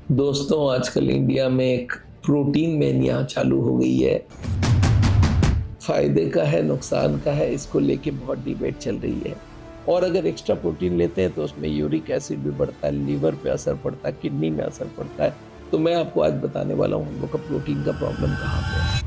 दोस्तों आजकल इंडिया में एक प्रोटीन मैनिया चालू हो गई है। फ़ायदे का है, नुकसान का है, इसको लेके बहुत डिबेट चल रही है। और अगर एक्स्ट्रा प्रोटीन लेते हैं तो उसमें यूरिक एसिड भी बढ़ता है, लीवर पे असर पड़ता है, किडनी में असर पड़ता है। तो मैं आपको आज बताने वाला हूँ हम लोग का प्रोटीन का प्रॉब्लम कहाँ पे है।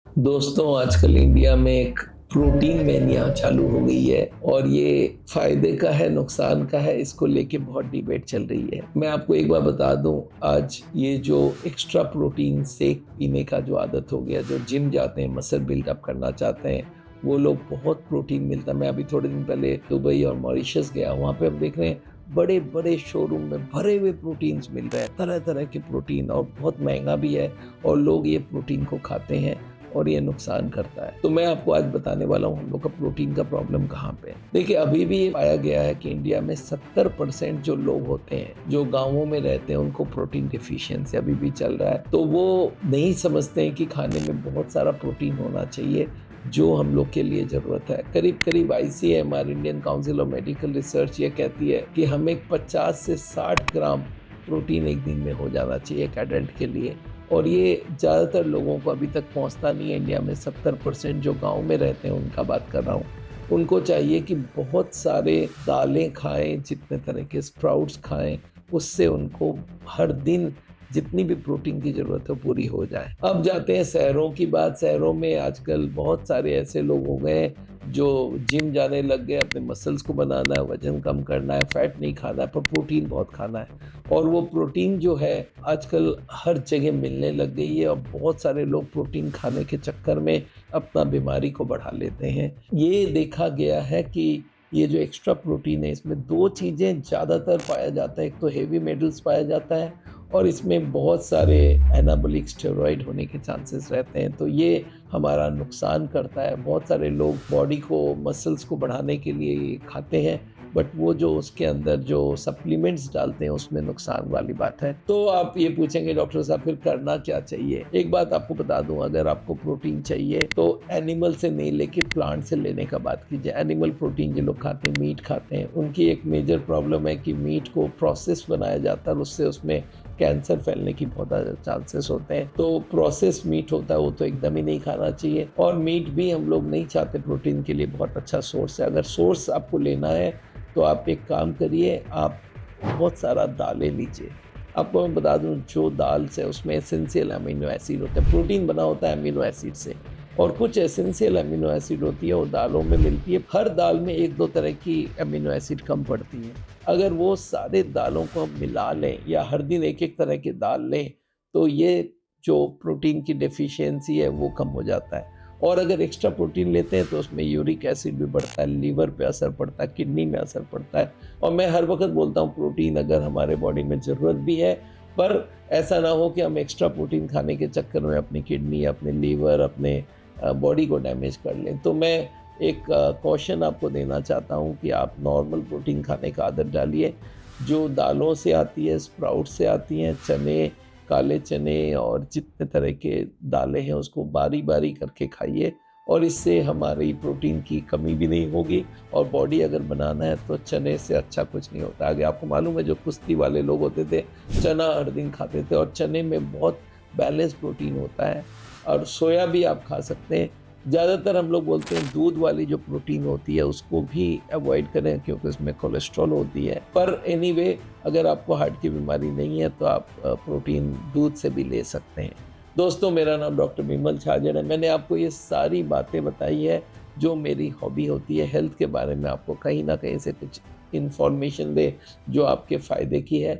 दोस्तों आजकल इंडिया में एक प्रोटीन मैनिया चालू हो गई है और ये फायदे का है, नुकसान का है, इसको लेके बहुत डिबेट चल रही है। मैं आपको एक बार बता दूं, आज ये जो एक्स्ट्रा प्रोटीन शेक पीने का जो आदत हो गया, जो जिम जाते हैं, मसल बिल्डअप करना चाहते हैं, वो लोग बहुत प्रोटीन मिलता है। मैं अभी थोड़े दिन पहले दुबई और मॉरिशस गया, वहाँ पे हम देख रहे हैं बड़े बड़े शोरूम में भरे हुए प्रोटीन्स मिल रहे हैं, तरह तरह के प्रोटीन, और बहुत महंगा भी है और लोग ये प्रोटीन को खाते हैं और ये नुकसान करता है। तो मैं आपको आज बताने वाला हूँ हम लोग का प्रोटीन का प्रॉब्लम कहाँ पे है। देखिए, अभी भी ये पाया गया है कि इंडिया में 70% जो लोग होते हैं, जो गांवों में रहते हैं, उनको प्रोटीन डिफिशियंसी अभी भी चल रहा है। तो वो नहीं समझते हैं कि खाने में बहुत सारा प्रोटीन होना चाहिए जो हम लोग के लिए जरूरत है। करीब करीब ICMR, Indian council of medical research, ये कहती है कि हमें 50 से 60 ग्राम प्रोटीन एक दिन में हो जाना चाहिए एक एडल्ट के लिए। और ये ज़्यादातर लोगों को अभी तक पहुंचता नहीं है। इंडिया में 70% जो गांव में रहते हैं, उनका बात कर रहा हूँ, उनको चाहिए कि बहुत सारे दालें खाएं, जितने तरह के स्प्राउट्स खाएं, उससे उनको हर दिन जितनी भी प्रोटीन की ज़रूरत है पूरी हो जाए। अब जाते हैं शहरों की बात। शहरों में आजकल बहुत सारे ऐसे लोग हो गए जो जिम जाने लग गए, अपने मसल्स को बनाना है, वजन कम करना है, फैट नहीं खाना है, पर प्रोटीन बहुत खाना है। और वो प्रोटीन जो है आजकल हर जगह मिलने लग गई है और बहुत सारे लोग प्रोटीन खाने के चक्कर में अपना बीमारी को बढ़ा लेते हैं। ये देखा गया है कि ये जो एक्स्ट्रा प्रोटीन है, इसमें दो चीज़ें ज़्यादातर पाया जाता है। एक तो हेवी मेटल्स पाया जाता है और इसमें बहुत सारे एनाबॉलिक स्टेरॉइड होने के चांसेस रहते हैं। तो ये हमारा नुकसान करता है। बहुत सारे लोग बॉडी को, मसल्स को बढ़ाने के लिए ये खाते हैं, बट वो जो उसके अंदर जो सप्लीमेंट्स डालते हैं उसमें नुकसान वाली बात है। तो आप ये पूछेंगे डॉक्टर साहब फिर करना क्या चाहिए। एक बात आपको बता दूं, अगर आपको प्रोटीन चाहिए तो एनिमल से नहीं लेके प्लांट से लेने का बात कीजिए। एनिमल प्रोटीन जो लोग खाते हैं, मीट खाते हैं, उनकी एक मेजर प्रॉब्लम है कि मीट को प्रोसेस बनाया जाता है और उससे उसमें कैंसर फैलने की बहुत ज़्यादा चांसेस होते हैं। तो प्रोसेस मीट होता है वो तो एकदम ही नहीं खाना चाहिए। और मीट भी हम लोग नहीं चाहते प्रोटीन के लिए बहुत अच्छा सोर्स है। अगर सोर्स आपको लेना है तो आप एक काम करिए, आप बहुत सारा दालें लीजिए। आपको मैं बता दूं, जो दाल से उसमें एसेंशियल अमीनो एसिड होता है। प्रोटीन बना होता है अमीनो एसिड से, और कुछ एसेंशियल अमीनो एसिड होती है वो दालों में मिलती है। हर दाल में एक दो तरह की अमीनो एसिड कम पड़ती है। अगर वो सारे दालों को हम मिला लें या हर दिन एक एक तरह की दाल लें, तो ये जो प्रोटीन की डेफिशिएंसी है वो कम हो जाता है। और अगर एक्स्ट्रा प्रोटीन लेते हैं तो उसमें यूरिक एसिड भी बढ़ता है, लीवर पे असर पड़ता है, किडनी में असर पड़ता है। और मैं हर वक्त बोलता हूँ, प्रोटीन अगर हमारे बॉडी में ज़रूरत भी है, पर ऐसा ना हो कि हम एक्स्ट्रा प्रोटीन खाने के चक्कर में अपनी किडनी, अपने लीवर, अपने बॉडी को डैमेज कर लें। तो मैं एक कॉशन आपको देना चाहता हूँ कि आप नॉर्मल प्रोटीन खाने का आदत डालिए, जो दालों से आती है, स्प्राउट से आती हैं, चने, काले चने और जितने तरह के दालें हैं उसको बारी बारी करके खाइए। और इससे हमारी प्रोटीन की कमी भी नहीं होगी। और बॉडी अगर बनाना है तो चने से अच्छा कुछ नहीं होता। आगे आपको मालूम है, जो कुश्ती वाले लोग होते थे, चना हर दिन खाते थे, और चने में बहुत बैलेंस प्रोटीन होता है। और सोया भी आप खा सकते हैं। ज़्यादातर हम लोग बोलते हैं दूध वाली जो प्रोटीन होती है उसको भी अवॉइड करें, क्योंकि उसमें कोलेस्ट्रॉल होती है। पर एनीवे, अगर आपको हार्ट की बीमारी नहीं है तो आप प्रोटीन दूध से भी ले सकते हैं। दोस्तों, मेरा नाम डॉक्टर विमल छाजन है। मैंने आपको ये सारी बातें बताई है जो मेरी हॉबी होती है, हेल्थ के बारे में आपको कहीं ना कहीं से कुछ इन्फॉर्मेशन दे जो आपके फ़ायदे की है।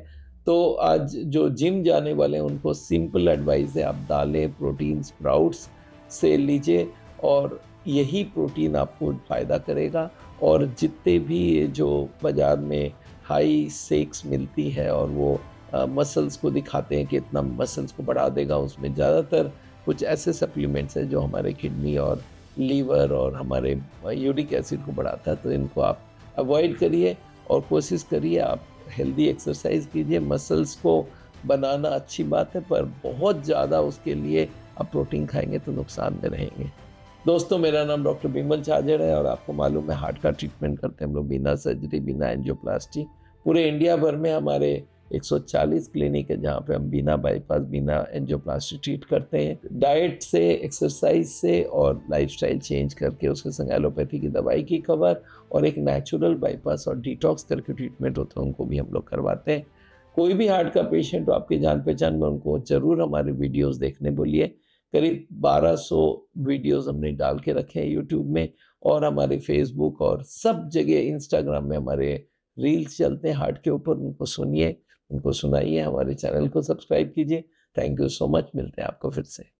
तो आज जो जिम जाने वाले हैं उनको सिंपल एडवाइस है, आप दालें, प्रोटीन, स्प्राउट्स से लीजिए और यही प्रोटीन आपको फ़ायदा करेगा। और जितने भी जो बाज़ार में हाई शेक्स मिलती है और वो मसल्स को दिखाते हैं कि इतना मसल्स को बढ़ा देगा, उसमें ज़्यादातर कुछ ऐसे सप्लीमेंट्स हैं जो हमारे किडनी और लीवर और हमारे यूरिक एसिड को बढ़ाता है। तो इनको आप अवॉइड करिए और कोशिश करिए आप हेल्दी एक्सरसाइज कीजिए। मसल्स को बनाना अच्छी बात है, पर बहुत ज़्यादा उसके लिए आप प्रोटीन खाएंगे तो नुकसान में रहेंगे। दोस्तों, मेरा नाम डॉक्टर बिमल चाजड़ है और आपको मालूम है हार्ट का ट्रीटमेंट करते हैं हम लोग बिना सर्जरी, बिना एंजियोप्लास्टी। पूरे इंडिया भर में हमारे 140 क्लिनिक है जहाँ पे हम बिना बाईपास, बिना एंजियोप्लास्टी ट्रीट करते हैं। डाइट से, एक्सरसाइज से और लाइफस्टाइल चेंज करके उसके संग एलोपैथी की दवाई की कवर और एक नेचुरल बाईपास और डिटॉक्स करके ट्रीटमेंट होता है, उनको भी हम लोग करवाते हैं। कोई भी हार्ट का पेशेंट हो आपकी जान पहचान में, उनको ज़रूर हमारे वीडियोज़ देखने बोलिए। करीब 1200 वीडियोज़ हमने डाल के रखे हैं यूट्यूब में और हमारे फेसबुक और सब जगह इंस्टाग्राम में हमारे रील्स चलते हैं हार्ट के ऊपर। उनको सुनिए, उनको सुनाइए, हमारे चैनल को सब्सक्राइब कीजिए। थैंक यू सो मच, मिलते हैं आपको फिर से।